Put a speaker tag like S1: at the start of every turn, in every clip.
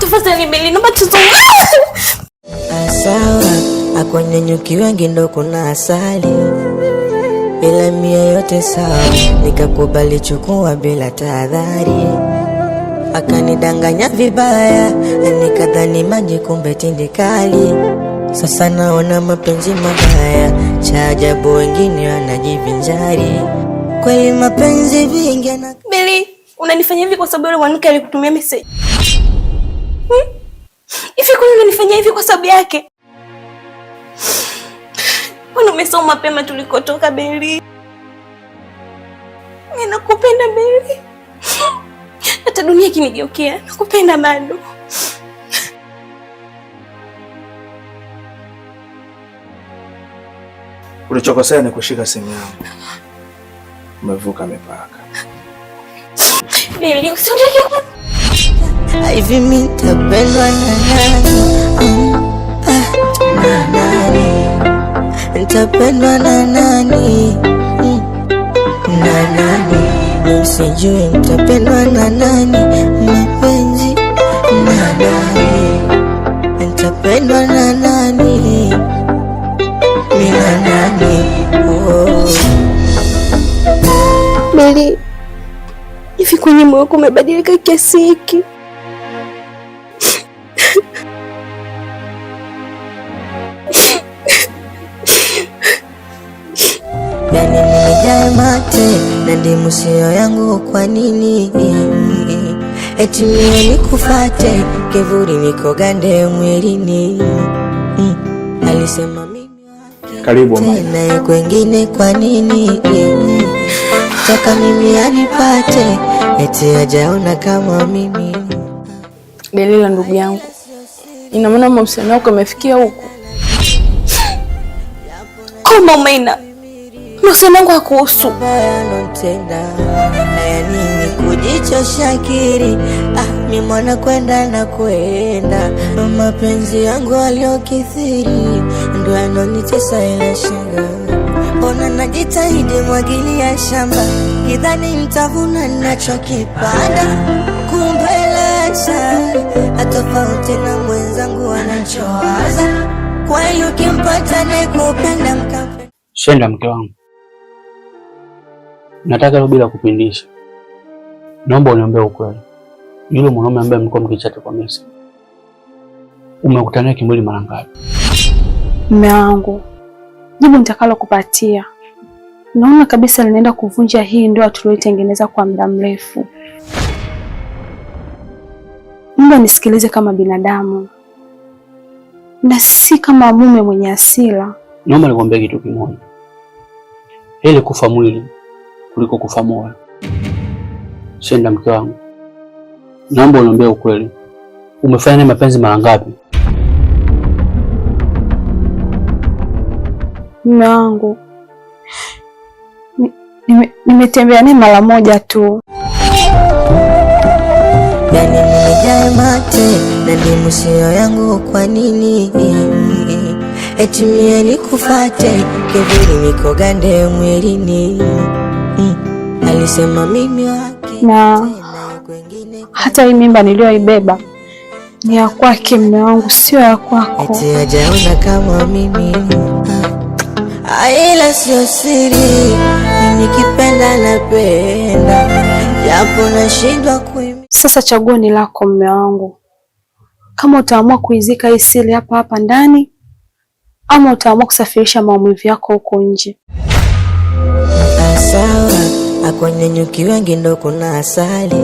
S1: Tafadhali Beli, naomba tuzungumze.
S2: Sawa, kwenye nyuki wengi ndo kuna asali, ila mia yote sawa, nikakubali chukua bila tahadhari. Akanidanganya vibaya, nikadhani maji kumbe tindikali. Sasa naona mapenzi mabaya, cha ajabu wengine wanajivinjari. Kweli mapenzi vingi na...
S1: Beli, unanifanya hivi kwa sababu yule mwanamke alikutumia message? Hivi kwani unanifanya hivi kwa sababu yake? Mbona umesahau mapema tulikotoka Beli? Mimi nakupenda Beli. Hata dunia ikinigeukia, nakupenda bado.
S3: Ulichokosea ni kushika simu yangu. Umevuka mipaka.
S1: Beli, usiondoke.
S2: Hivi mimi nitapendwa na nani? Nitapendwa na nani? Na nani? Sijui nitapendwa na nani? Mapenzi na nani? Nitapendwa na nani? Mimi na nani?
S1: Beli, hivi kwenye moyo wako umebadilika kiasi hiki?
S2: Yani nimejae mate na ndimu sio yangu, kwa nini? Eti mimi nikufate kivuli niko gande mwilini. Alisema mimi
S3: karibu
S2: tena kwengine, kwa nini? Toka mimi anipate eti hajaona kama mimi.
S4: Delila ndugu yangu, ina maana mahusiano yako yamefikia huko?
S1: Kama umeina mahusiano yangu hakuhusu.
S2: Haya nini kujichosha akili? Mimi mwana kwenda na kwenda, mapenzi yangu aliyokithiri ndio yanonitesa ila shanga. Mbona najitahidi mwagilia shamba, kidhani nitavuna ninachokipanda, kumbe lasha atofauti na mwenzangu anachowaza. Kwa hiyo kimpata nikupenda mkape.
S5: Shenda mke wangu, nataka leo bila kupindisha, naomba uniambie ukweli. Yule mwanaume ambaye mlikuwa mkichata kwa message, umekutana kimwili mara ngapi?
S4: Mume wangu, jibu nitakalo kupatia, naona kabisa linaenda kuvunja hii ndoa tulioitengeneza kwa muda mrefu. Mungu nisikilize kama binadamu na si kama mume mwenye hasira.
S5: Naomba nikwambie kitu kimoja. Ile kufa mwili kuliko kufa moyo. Shenda mke wangu, naomba uniambie ukweli. Umefanya naye mapenzi mara ngapi?
S4: Mume wangu, nimetembea naye mara moja tu.
S2: Yani nimejae mate na ndimu sio yangu, kwa nini? Eti mimi nikufate kivuli niko gande mwilini. Alisema mimi wake
S4: na hata hii mimba niliyoibeba ni ya kwake mume wangu, sio ya kwako.
S2: Eti hajaona kama mimi. Ila sio siri, nikipenda napenda, japo nashindwa kuimba.
S4: Sasa chaguo ni lako mume wangu, kama utaamua kuizika hii siri hapa hapa ndani ama utaamua kusafirisha maumivu yako huko nje.
S2: Sawa, kwenye nyuki wengi ndo kuna asali,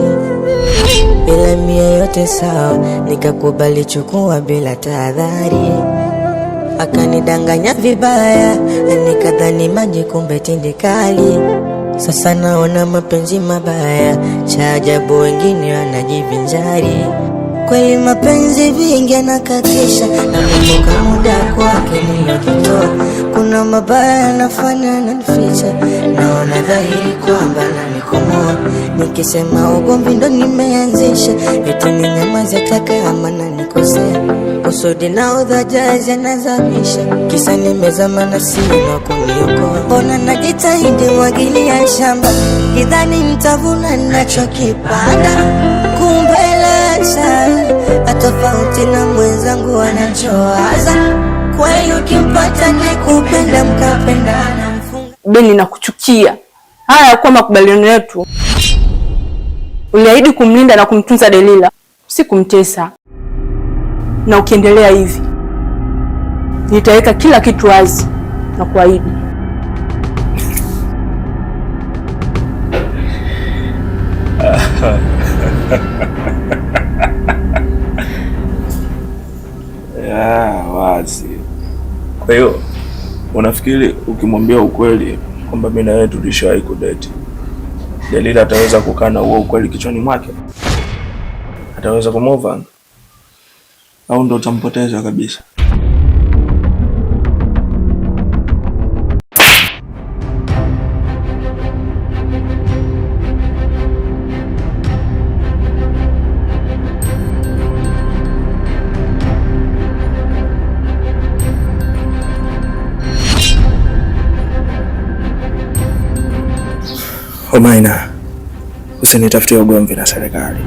S2: ila mia yote sawa, nikakubali chukua bila tahadhari. Akanidanganya vibaya, nikadhani maji kumbe tindikali. Sasa naona mapenzi mabaya, cha ajabu wengine wanajivinjari. Kweli mapenzi vingi anakatisha, nakumbuka muda kwake nilojitoa. Kuna mabaya nafanya nanificha, naona dhahiri kwamba nanikomoa. Nikisema ugomvi ndo nimeanzisha, eti ninyamaze taka ama nanikosea. Kusudi na udhajazi anazamisha, kisa nimezama na sina kuniokoa. Mbona najitahidi mwagilia shamba, kidhani nitavuna ninachokipanda, kumbe lasha tofauti na mwenzangu anachowaza. Kweli ukimpata nikupenda mkapendana.
S4: Beni, nakuchukia. Haya kwa makubaliano yetu. Uliahidi kumlinda na kumtunza Delila, si kumtesa. Na ukiendelea hivi, nitaweka kila kitu wazi na kuahidi.
S3: Wazi. Kwa hiyo unafikiri ukimwambia ukweli kwamba mimi na wewe tulishawahi kudate, Delila ataweza kukaa na huo ukweli kichwani mwake? Ataweza kumove on? Au ndo utampoteza kabisa? Omaina, usinitafutie ugomvi na serikali.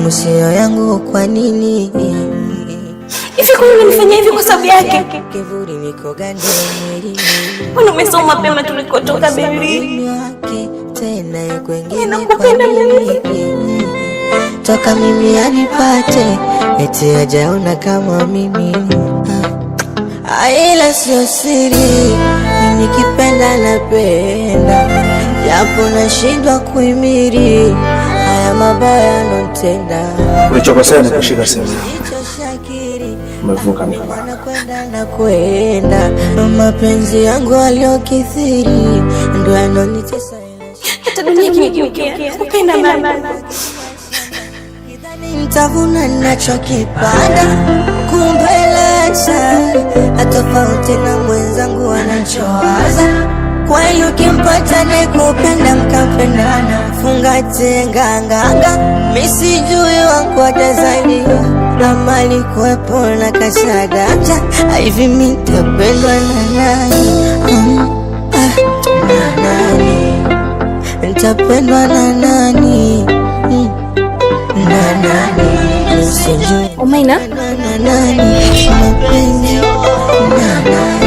S2: Musio yangu kwa nini?
S1: Hivi kwa nini unanifanyia hivi kwa sababu yake?
S2: Kivuli niko gande mwili.
S1: Mbona umesoma mapema tulikotoka baby?
S2: Tena kwengine.
S1: Ninakupenda baby.
S2: Toka mimi anipate, eti hajaona kama mimi. Ila sio siri, mimi nikipenda napenda. Japo nashindwa kuhimili haya mabaya anotenda.
S3: Ulichokosea ni kushika simu. Umevuka mipaka.
S2: Nakwenda mapenzi yangu aliyokithiri ndio yanonitesa.
S1: Hata dunia kimegeukia. Nakupenda mama.
S2: Nidhani nitavuna ninachokipanda, kumbe lacha tofauti na mwenzangu anachowaza. Kweli ukimpata nikupenda mkapendana, fungate nganganga. Mimi sijui wangu atazaliwa na mali kuwepo na kashadata. Hivi mimi nitapendwa na nani? Na nani? Nitapendwa na nani? Na nani? Sijui.
S1: Omaina?
S2: Na nani? Mapenzi na nani?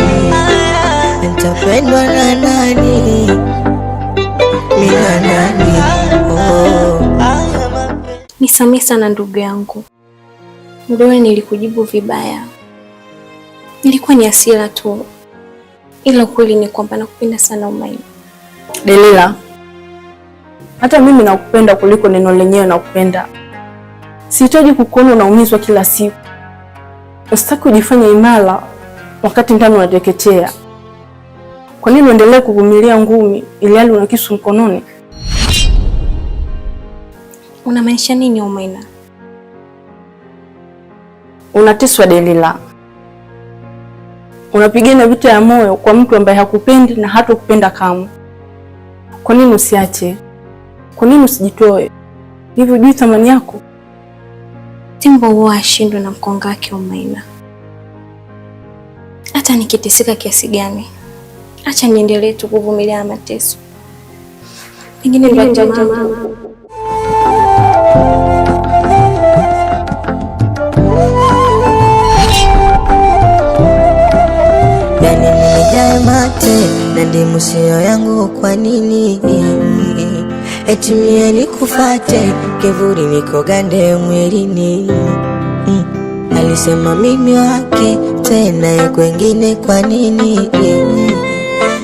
S2: Nitapendwa na nani? Mina nani?
S1: Nisamehe sana ndugu yangu. Ndio nilikujibu vibaya. Nilikuwa ni hasira tu. Ila kweli ni kwamba nakupenda sana Omaina.
S4: Delila, hata mimi nakupenda kuliko neno lenyewe nakupenda. Sihitaji kukuona unaumizwa kila siku. Usitaki kujifanya imara wakati ndani unateketea. Kwa nini uendelee kuvumilia ngumi ili hali una kisu mkononi?
S1: Unamaanisha nini Omaina?
S4: Unateswa Delila. Unapigana vita ya moyo kwa mtu ambaye hakupendi na hatakupenda kamwe. Kwa nini usiache? Kwa nini usijitoe? Hivi hujui thamani yako?
S1: Tembo huwa ashindwe na mkonga wake Omaina. Hata nikiteseka kiasi gani, acha niendelee tu kuvumilia mateso. Pengine ndio jamaa.
S2: Yani nimejaa mate na ndimu sio yangu kwa nini? Eti mie nikufate, kivuli niko gande mwilini. Alisema mimi wake, tena kwengine kwa nini?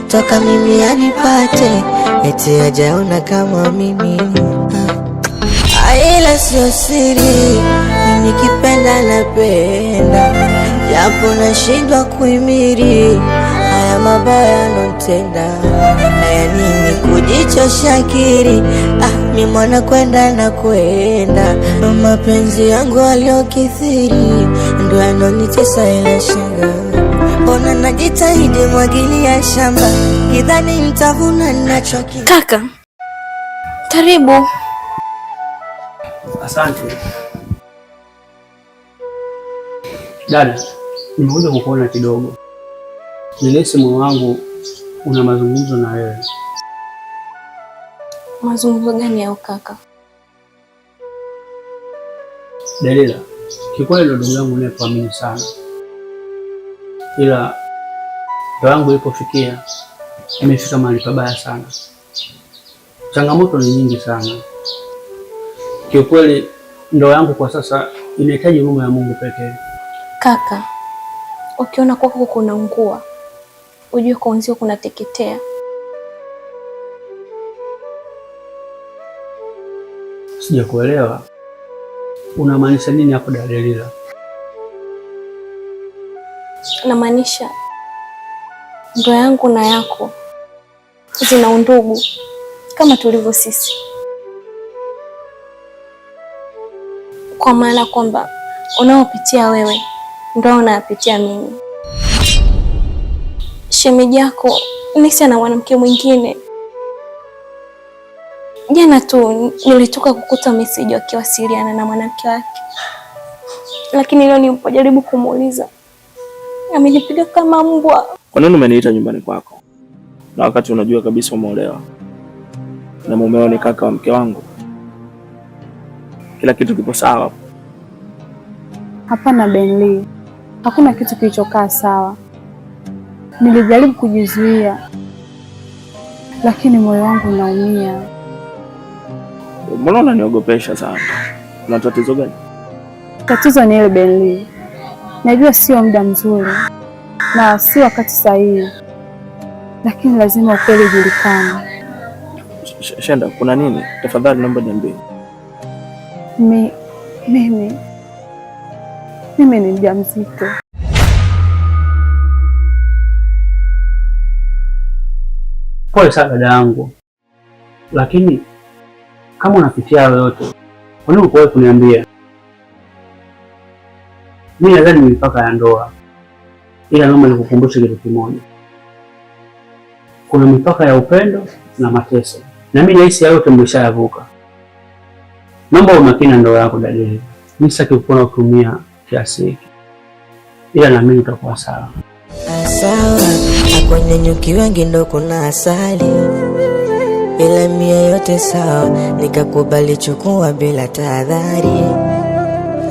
S2: Toka mimi anipate, eti hajaona kama mimi. Ila sio siri, mimi nikipenda napenda. Japo nashindwa kuhimili haya mabaya notenda. Haya nini kujichosha akili? Mi mwana kwenda na kwenda, mapenzi yangu aliyokithiri ndo yanonitesa ila shanga. Mbona najitahidi mwagilia shamba, kidhani nitavuna ninachoki.
S1: Kaka, karibu.
S5: Asante. Dada, nimekuja kukuona kidogo. Nilihisi moyo wangu una mazungumzo na wewe.
S1: Mazungumzo gani yao kaka?
S5: Dalila, kikweli ndo ndugu yangu ninayeamini sana, ila ndoa yangu ilipofikia imefika mahali pabaya sana. Changamoto ni nyingi sana. Kiukweli ndoa yangu kwa sasa inahitaji huruma ya Mungu pekee.
S1: Kaka, ukiona kwako kunaungua, ujue kwa wenzio kunateketea.
S5: Sijakuelewa. Unamaanisha nini hapo Dalila?
S1: Namaanisha ndoa yangu na yako zina undugu kama tulivyo sisi, kwa maana kwamba unaopitia wewe ndio unayapitia mimi. Shemeji yako Nisa na mwanamke mwingine. Jana tu nilitoka kukuta message wakiwasiliana na mwanamke wake, lakini leo nilipojaribu kumuuliza amenipiga kama mbwa.
S3: Kwa nini umeniita nyumbani kwako na wakati unajua kabisa umeolewa na mumeo ni kaka wa mke wangu? Kila kitu kipo sawa?
S4: Hapana Benli, hakuna kitu kilichokaa sawa. Nilijaribu kujizuia, lakini moyo wangu unaumia.
S3: Mbona unaniogopesha sana? Una tatizo gani?
S4: Tatizo ni ile Benli, najua sio muda mzuri na si wakati sahihi, lakini lazima ukweli ujulikane.
S3: Shenda, kuna nini? Tafadhali naomba niambie.
S4: Mimi ni mjamzito.
S5: Pole sana dada yangu, lakini kama unapitia hayo yote, kwa nini ukuwahi kuniambia? Mimi nadhani ni mipaka ya ndoa, ila naomba nikukumbushe kitu kimoja. Kuna mipaka ya upendo na mateso, na mimi nahisi hayo yote mmeshayavuka. Naomba umakini na ndoa yako Dalila. Mimi sitaki kuona ukiumia kiasi hiki, ila naamini utakuwa sawa.
S2: Sawa, kwenye nyuki wengi ndo kuna asali, ila mia yote sawa, nikakubali chukua bila tahadhari.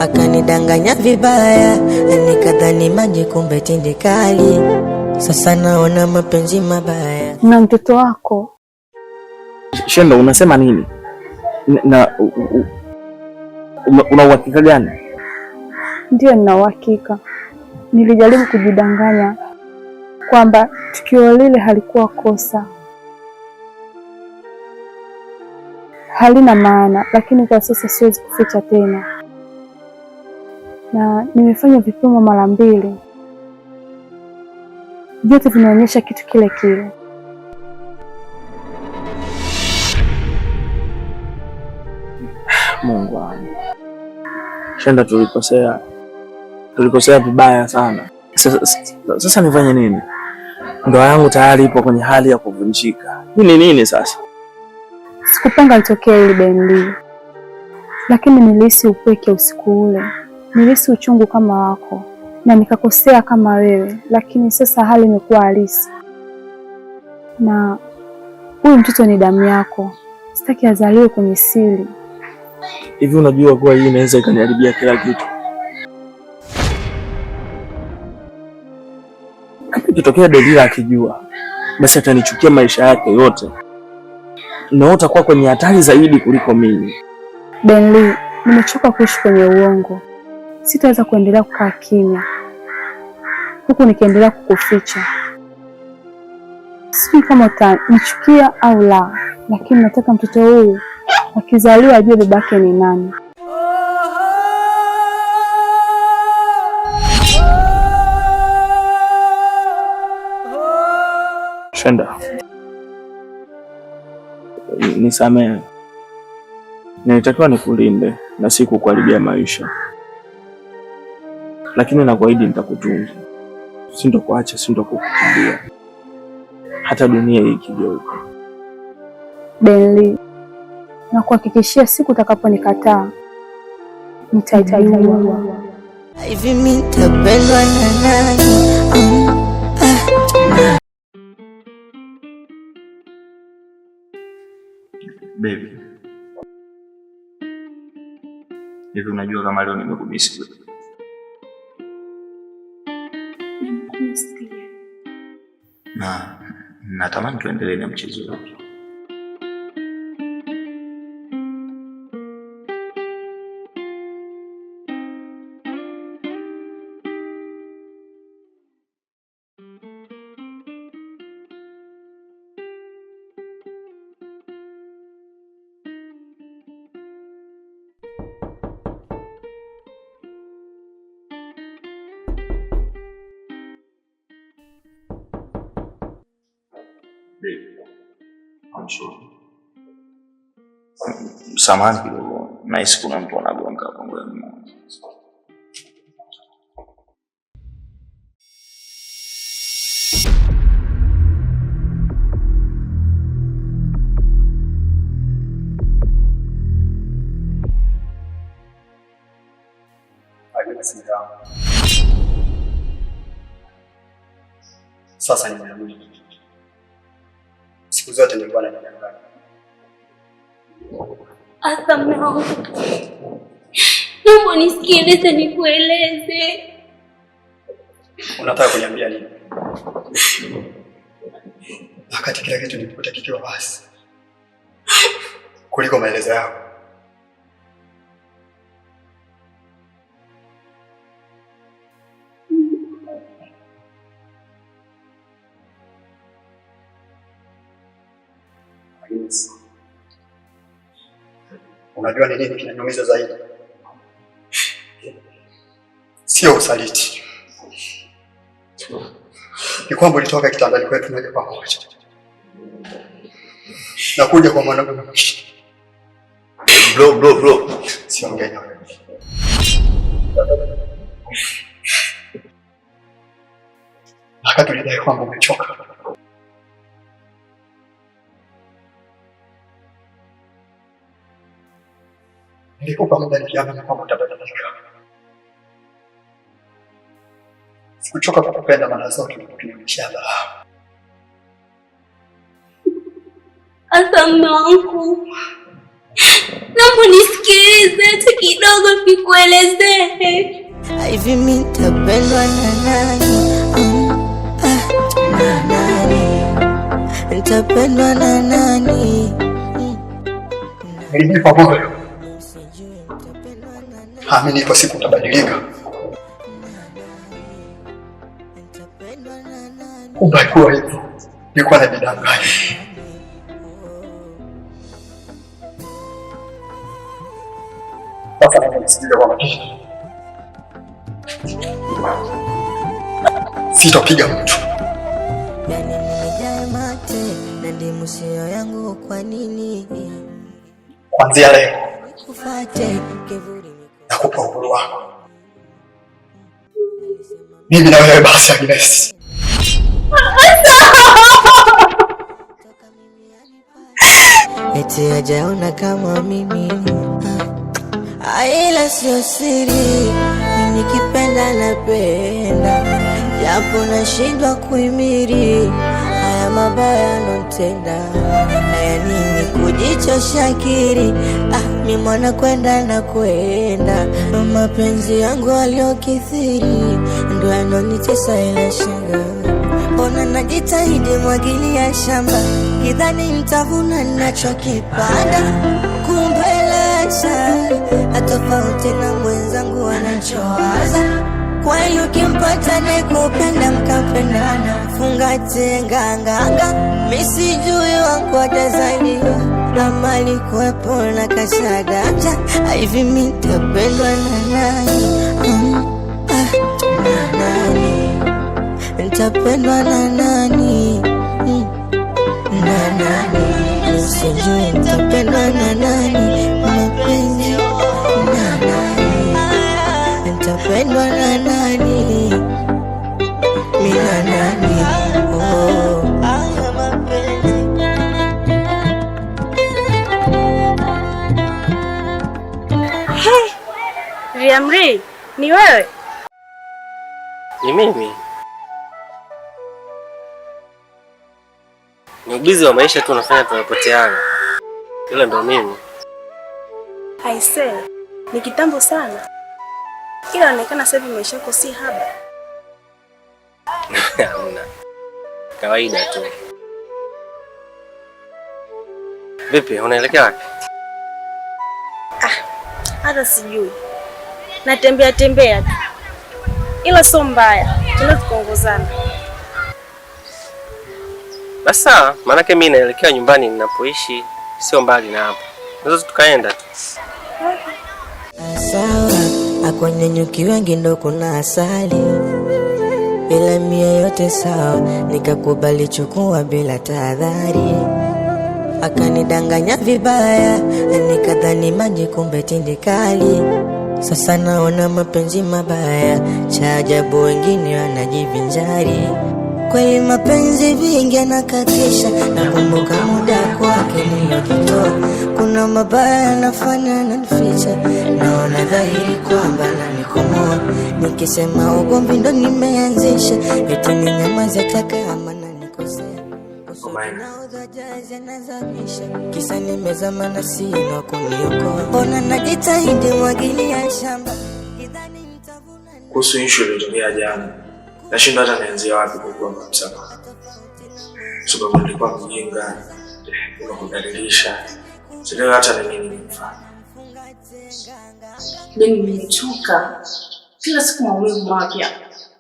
S2: Akanidanganya vibaya, nikadhani maji kumbe tindikali. Sasa naona mapenzi mabaya.
S4: Na mtoto wako.
S3: Shenda, unasema nini? Una uhakika gani?
S4: Ndio, nina uhakika. Nilijaribu kujidanganya kwamba tukio lile halikuwa kosa, halina maana, lakini kwa sasa siwezi kuficha tena, na nimefanya vipimo mara 2, vyote vinaonyesha kitu kile kile.
S3: Mungu wangu. Shenda, tulikosea vibaya sana. Sasa nifanye nini? Ndoa yangu tayari ipo kwenye hali ya kuvunjika. Hii ni nini sasa?
S4: Sikupanga litokee ile Benli, lakini nilihisi upweke usiku ule. Nilihisi uchungu kama wako na nikakosea kama wewe, lakini sasa hali imekuwa halisi, na huyu mtoto ni damu yako. Sitaki azaliwe kwenye siri.
S3: Hivi unajua kuwa hii inaweza ikaniharibia kila kitu? Kama ikitokea Dalila akijua, basi atanichukia maisha yake yote, na utakuwa kwenye hatari zaidi kuliko mimi.
S4: Benli, nimechoka kuishi kwenye uongo. Sitaweza kuendelea kukaa kimya huku nikiendelea kukuficha. Sijui kama utanichukia au la, lakini nataka mtoto huyu akizaliwa ajue babake ni nani.
S3: Shenda, nisamehe. Nilitakiwa nikulinde na si kukuharibia maisha, lakini nakuahidi nitakutunza. Sintokuacha, sintokukimbia hata dunia hii ikigeuka.
S4: Benly, nakuhakikishia siku utakaponikataa nitaitaiwa.
S2: Hivi mimi nitapendwa na nani?
S3: Baby, hivi unajua kama leo nimekumisi? Na natamani tuendelee na mchezo wetu. Samahani kidogo, nahisi kuna mtu anagonga hapo ngoni.
S6: Sasa nimerudi. Siku zote nilikuwa najidanganya.
S1: Asa mwanangu, naomba nisikilize nikueleze.
S6: Unataka kuniambia nini? Wakati kila kitu nilikuta kikiwa wazi kuliko maelezo yako. Unajua ni nini kinaniumiza zaidi? Sio usaliti. Ni kwamba ulitoka kitandani kwetu moja kwa moja na kuja kwa mwanaume mwingine. Bro. Siongee na wewe. Wakati ulidai kwamba umechoka. Nilikupa muda nikiamini kwamba utabadilika. Sikuchoka kukupenda mara zote ukinionyesha dharau.
S1: Asa mwanangu, naomba nisikilize hata kidogo nikuelezee.
S2: Hivi mimi nitapendwa na nani? Nitapendwa na nani?
S6: Nilijipa moyo. Amini ipo siku utabadilika. Kumbe kwa hivyo nilikuwa najidanganya. Hapa nimesikia kwa makini. Sitopiga mtu.
S2: Yani nimejaa mate na ndimu sio yangu, kwa nini?
S6: Kuanzia leo
S2: Kufuate kivuli
S6: nakupa uhuru wako. Mimi na wewe basi Agnes.
S2: Eti hajaona kama mimi. Ila sio siri, mimi nikipenda napenda, japo nashindwa kuhimili haya mabaya anotenda. Haya nini kujichosha akili? Mimi mwana kwenda na kwenda, mapenzi yangu aliyokithiri ndio yanonitesa ila shanga. Mbona najitahidi mwagilia shamba, kidhani nitavuna ninachokipanda, kumbe lasha atofauti na mwenzangu anachowaza. Kweli ukimpata nakupenda mkapendana, fungate nganganga. Mimi sijui wangu atazaliwa ama alikuwepo na kashadata. Hivi mimi nitapendwa na nani? Nitapendwa na nani? na nani, sijui nitapendwa na nani, mapenzi na nani, nitapendwa na nani, mimi na nani, haya mapenzi.
S4: Hey, Riamri, ni wewe?
S7: Ni mimi. Ni ubizi wa maisha tu unafanya tunapoteana. Ila ndo mimi.
S4: Aise, ni kitambo sana. Ila inaonekana sasa hivi maisha yako si haba.
S7: Hamna. Kawaida tu. Vipi, unaelekea wapi?
S4: Hata sijui. Natembea tembea tu. Ila sio mbaya. Tunaweza tukaongozana.
S7: Basi sawa, maanake mimi naelekea nyumbani ninapoishi, sio mbali na hapo. Unaweza tukaenda tu.
S2: Sawa, kwenye nyuki wengi ndo kuna asali, ila mie yote sawa, nikakubali chukua bila tahadhari. Akanidanganya vibaya, nikadhani maji kumbe tindikali. Sasa naona mapenzi mabaya, cha ajabu wengine wanajivinjari. Kweli mapenzi vingi anakatisha, nakumbuka muda kwake nilojitoa. Kuna mabaya nafanya nanificha, naona dhahiri kwamba nanikomoa. Nikisema ugomvi ndo nimeanzisha, eti ninyamaze taka ama nanikosea. Kisa nimezama na sina kuniokoa. Mbona najitahidi mwagilia shamba.
S3: Kuhusu issue iliyotokea jana, nashindwa hata nianzie wapi kukuomba msamaha. Sababu nilikuwa mjinga, nikakudhalilisha. Sijui hata ni nini nimefanya.
S4: Mimi nimechoka. Kila siku maumivu mapya.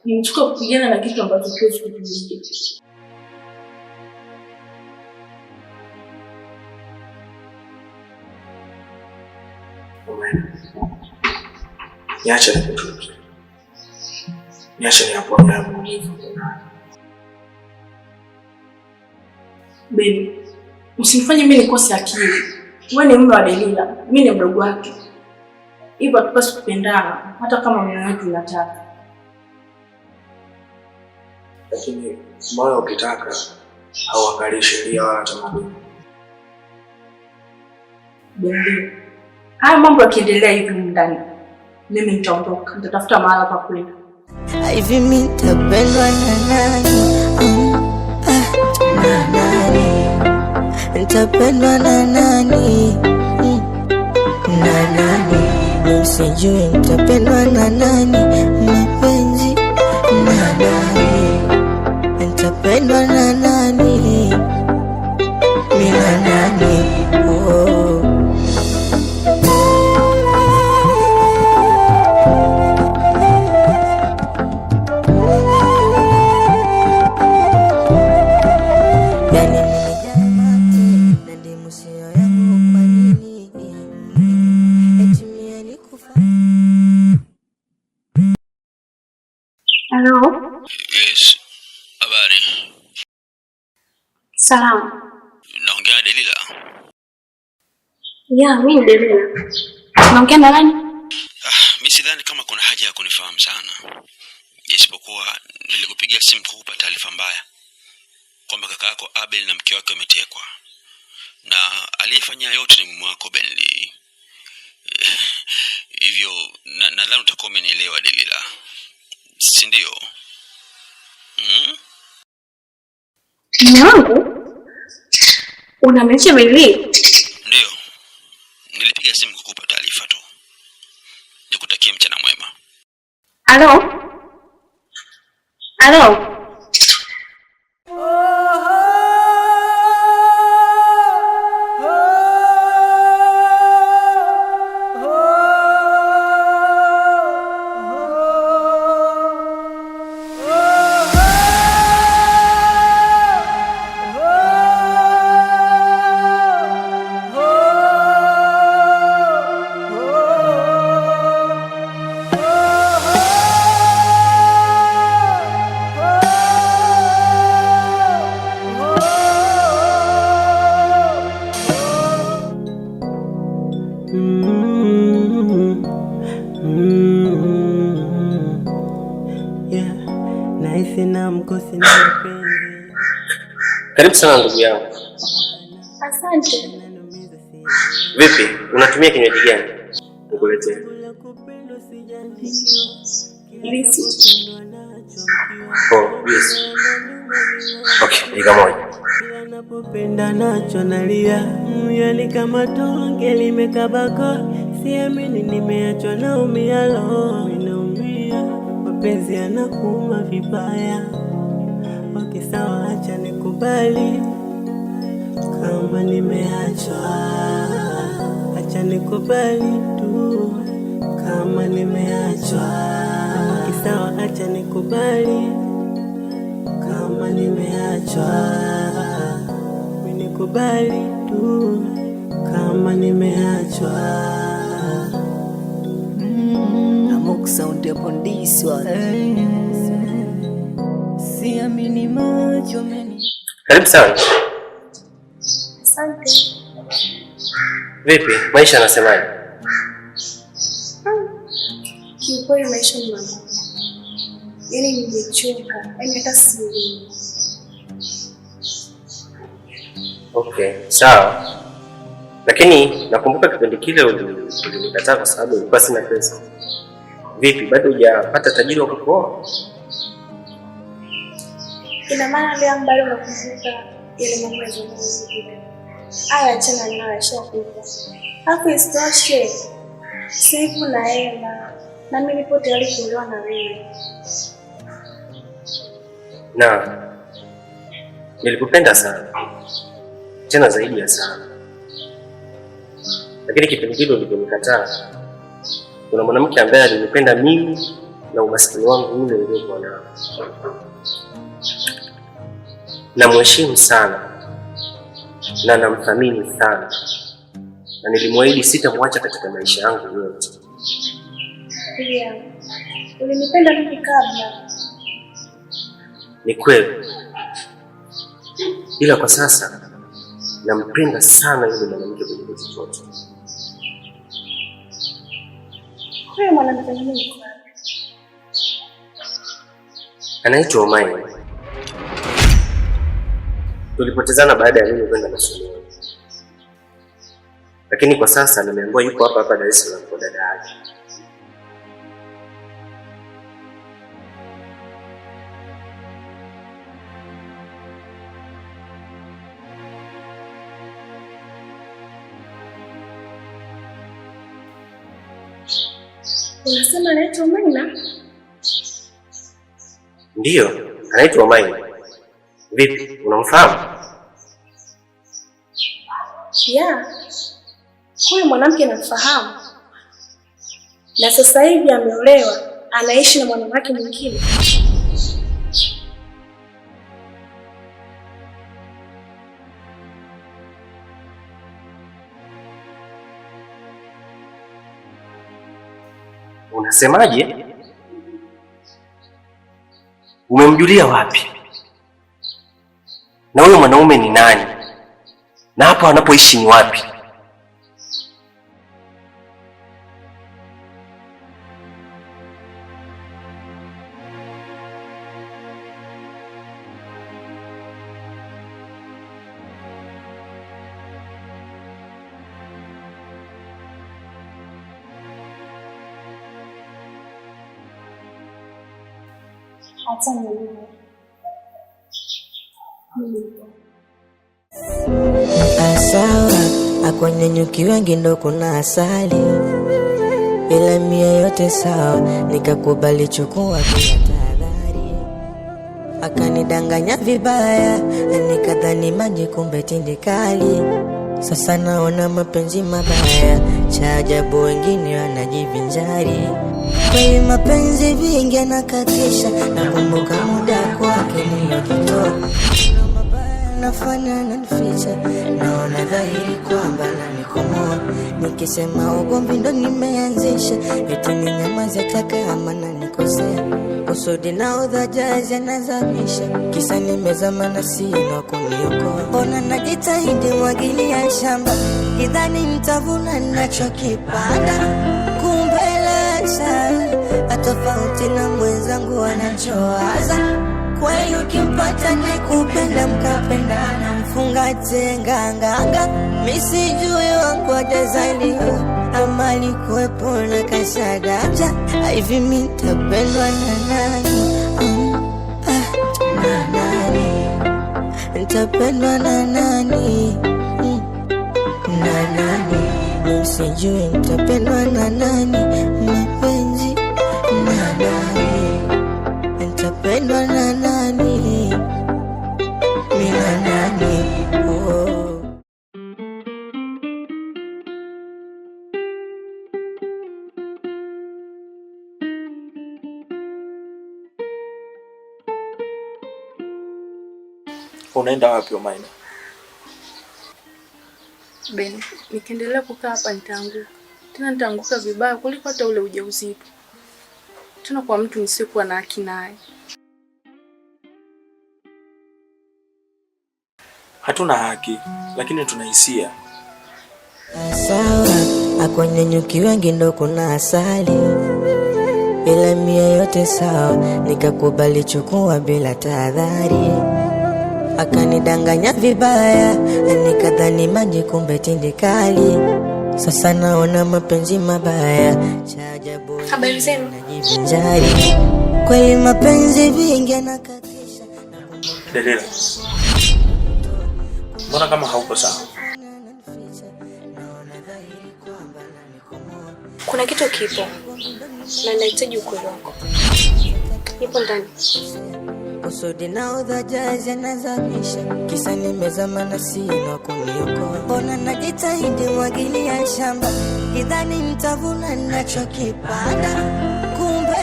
S4: Nimechoka kupigana na kitu ambacho kiwezi kutulia.
S3: Niache nikutulize. Niache niapoe maumivu.
S4: Baby, usinifanye mimi nikose akili. Wewe ni mume wa Delila, mimi ni mdogo wake. Hivyo tupaswe kupendana hata kama mioyo yetu inataka.
S3: Lakini moyo ukitaka hauangalii sheria wala tamaduni.
S4: Baby, haya mambo yakiendelea hivi ndani, mimi nitaondoka, nitatafuta mahali pa kwenda.
S2: Hivi mimi nitapendwa na nani? Na nani? Nitapendwa na nani? Na nani? Sijui nitapendwa na nani? Mapenzi na nani? Nitapendwa na nani? Mimi na nani?
S1: Hello?
S8: Yes. Habari.
S1: Salamu.
S8: Naongea Delila.
S1: Ya, mimi ni Delila. Naongea na nani?
S8: Mimi sidhani kama kuna haja ya kunifahamu sana. Isipokuwa nilikupigia simu kukupa taarifa mbaya kwamba kaka yako Abel na mke wake wametekwa. Na aliyefanya yote ni mume wako Benly. Hivyo nadhani utakuwa umenielewa Delila. Si ndio?
S1: Mume wangu? Unamaanisha Benly?
S8: Ndio. Nilipiga simu kukupa taarifa tu. Nikutakia mchana mwema.
S1: Hello? Hello?
S2: Oh sina mkosi na mapenzi.
S7: Karibu sana ndugu yangu.
S1: Asante.
S7: Vipi, unatumia kinywaji gani? Nikuletee. Oh, yes. Okay, nika moja.
S2: Napopenda nacho nalia, yani kama tonge limekabako. Siamini nimeachwa naumia roho, naumia. Mapenzi yanakuuma vibaya. Okay, sawa, acha nikubali. Kama nimeachwa, acha nikubali tu. Kama nimeachwa, okay, sawa, acha nikubali. Kama nimeachwa, nikubali tu. Kama nimeachwa. Amok sound upon this one. Siamini macho meni.
S7: Karibu sana.
S1: Asante.
S7: Vipi, maisha yanasemaje?
S1: Kiukweli maisha ni magumu. Yaani nimechoka, yaani hata sielewi.
S7: Okay, sawa. Lakini nakumbuka kipindi kile ulinikataa kwa sababu nilikuwa sina pesa. Vipi, bado hujapata tajiri wa kukuoa?
S1: Ina maana leo bado nakumbuka yale mambo ya zamani. Aya, achana nayo, yashapita. Hapo isitoshe, siku na hela, na mimi nipo tayari kuolewa na wewe.
S7: Na nilikupenda sana, tena zaidi ya sana. Lakini kipindi kile uliponikataa, kuna mwanamke ambaye alinipenda mimi na umaskini wangu ule uliokuwa nao. Namheshimu sana na namthamini sana, na nilimwahidi sitamwacha katika maisha yangu yote.
S1: Pia ulinipenda mimi kabla.
S7: Ni kweli, ila kwa sasa nampenda sana yule mwanamke kuliko chochote.
S1: Wewe mwanamke mimi kwa
S7: anaitwa Omaini. Tulipotezana baada ya mimi kwenda masomo, lakini kwa sasa nimeambiwa yuko hapa hapa Dar es Salaam kwa dada yake.
S1: unasema anaitwa Maina?
S7: Ndiyo, anaitwa Maina. Vipi, unamfahamu?
S1: Yeah. Huyu mwanamke namfahamu. Na sasa hivi ameolewa, anaishi na mwanamke mwingine.
S7: Unasemaje? Umemjulia wapi? Na huyo mwanaume ni nani? Na hapo anapoishi ni wapi?
S2: Asawa, akwenye nyuki wengi ndo kuna asali. Ila mia yote sawa, nikakubali chukua bila tahadhari. Akanidanganya vibaya, nikadhani maji kumbe tindikali. Sasa naona mapenzi mabaya, cha ajabu wengine wanajivinjari. Kweli mapenzi vingi anakatisha, nakumbuka muda kwake nilojitoa. Nafanya nanificha, naona dhahiri kwamba nanikomoa. Nikisema ugomvi ndo nimeanzisha, eti ninyamaze taka ama nanikosea. Kusudi na udhajazi anazamisha, kisa nimezama na sina kuniokoa. Mbona najitahidi mwagilia shamba, kidhani nitavuna ninachokipanda. Kumbe la sana, atofauti na mwenzangu anachowaza. kweli ukimpata nikupenda mkapendana, mfunga tenganganga, misijui wangu wajazaliwa ama likuwepo na kasadaja, hivi mitapendwa na nani? Na nani? Nitapendwa na nani? Na nani? Misijui nitapendwa na nani? Mapenzi na nani? Nitapendwa na nani? Mina nani? Oh.
S3: Unaenda wapi Omaina?
S4: Ben, nikiendelea kukaa hapa nitaanguka. Tena nitaanguka vibaya kuliko hata ule ujauzito. Tena kwa mtu nisiyekuwa na haki naye.
S3: Hatuna haki, lakini tuna hisia.
S2: Sawa, kwenye nyuki wengi ndo kuna asali, ila mie yote sawa, nikakubali chukua bila tahadhari. Akanidanganya vibaya, nikadhani maji kumbe tindikali. Sasa naona mapenzi mabaya, cha ajabu
S1: Habari zenu?
S2: najivinjari. Kweli mapenzi vingi yanakatisha.
S3: Delila, mbona kama hauko sawa?
S1: Kuna kitu kipo na nahitaji ukweli wako. Nipo ndani.
S2: Usodi na udhajazi nazamisha, kisa nimezama na sina kuniokoa. Mbona najitahidi mwagilia shamba, idhani nitavuna ninachokipanda, kumbe